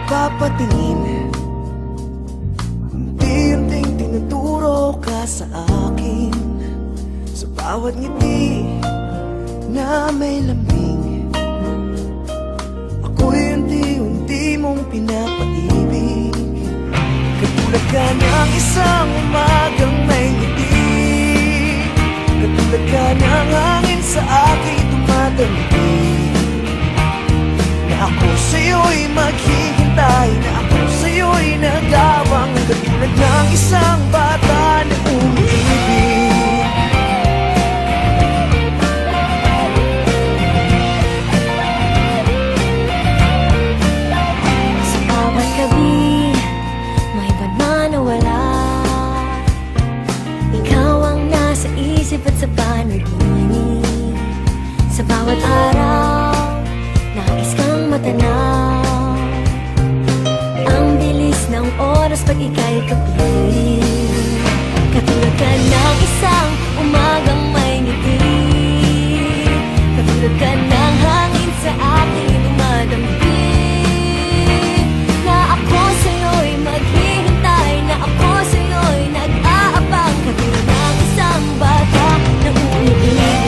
nagpapatingin, unti-unting tinuturo ka sa akin. Sa bawat ngiti na may lambing, ako'y unti-unti mong pinapaibig. Katulad ka ng isang umagang may ngiti, katulad ka ng hangin sa aking tumatambik. Na ako sa'yo'y maghihintay, na ako sa'yo'y nagawang, katulad ng isang bata na umiibig. Sa bawat gabi, may iba na nawala. Ikaw ang nasa isip at sa panaginip. Sa bawat araw, nais kang matanaw. Ang bilis ng oras pag ika'y kapiling. Katulad ka ng isang umagang may ngiti, katulad ka ng hangin sa aking dumadambik. Na ako sa'yo'y maghihintay, na ako sa'yo'y nag-aabang, katulad ng isang bata na umiibig.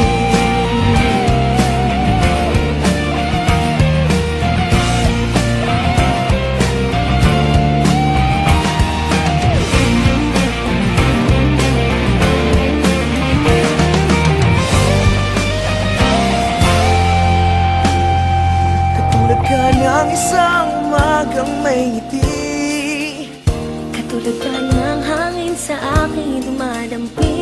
Katulad ka ng isang umagang may ngiti, Katulad ka ng hangin sa aking dumadampi.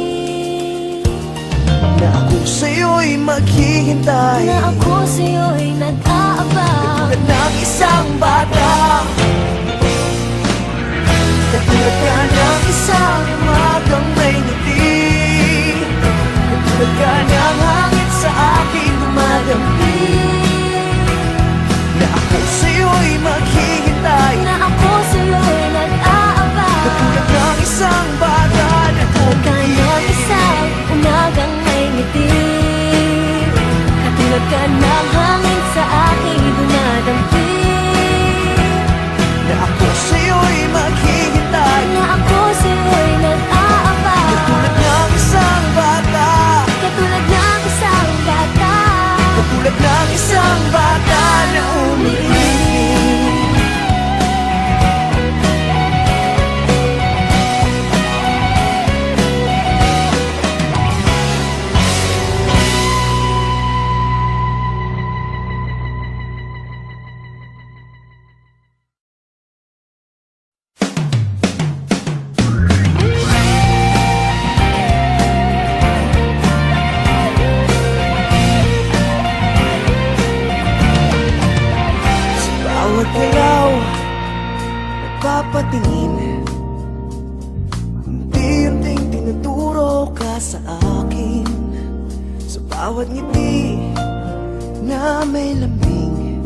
na ako sa'yo'y maghihintay, Na ako sa'yo'y nag-aabang, katulad ng isang bata. Katulad ka ng isang umagang may ngiti, katulad ka ng hangin sa aking dumadampi. Na ako sa'yo'y maghihintay, na ako sa'yo'y nag-aabang. katulad ng isang bata na Katulad ka ng isang umagang may ngiti, katulad ka ng hangin sa aking dumadampi. na ako sa'yo'y maghihintay, Na ako sa'yo'y nag-aabang, katulad ng isang bata, katulad ng isang bata, katulad ng isang bata na umiibig. Bawat galaw, nagpapatingin, unti-unting tinuturo ka sa akin. Sa bawat ngiti na may lambing,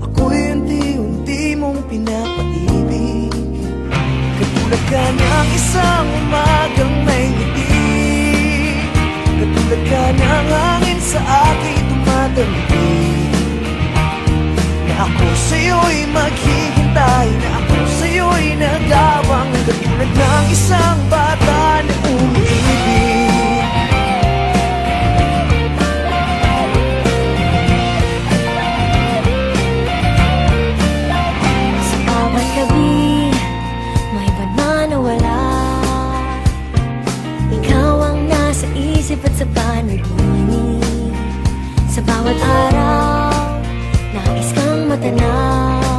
ako'y unti-unti mong pinapaibig. Katulad ka ng isang umagang may ngiti, katulad ka ng hangin sa aking tumatambik. Na ako sa'yo'y maghihintay, na ako sa'yo'y nagawang, katulad ng isang bata na umiibig. Sa bawat gabi, may iba na nawala. Ikaw ang nasa isip at sa panaginip. Sa bawat araw, nais kang matanaw.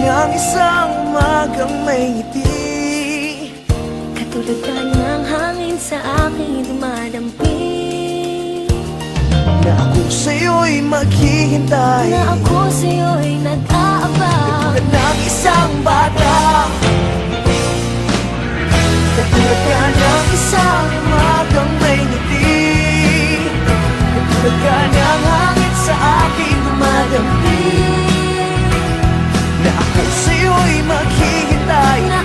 niyang isang umagang may ngiti. Katulad ka ng hangin sa aking dumadampi, Na ako sa'yo'y maghihintay, na ako sa'yo'y nag-aabang. katulad ng isang bata, katulad ka ng isang umagang may ngiti, katulad ka ng hangin sa aking dumadampi. Na ako sa'yo'y maghihintay, Na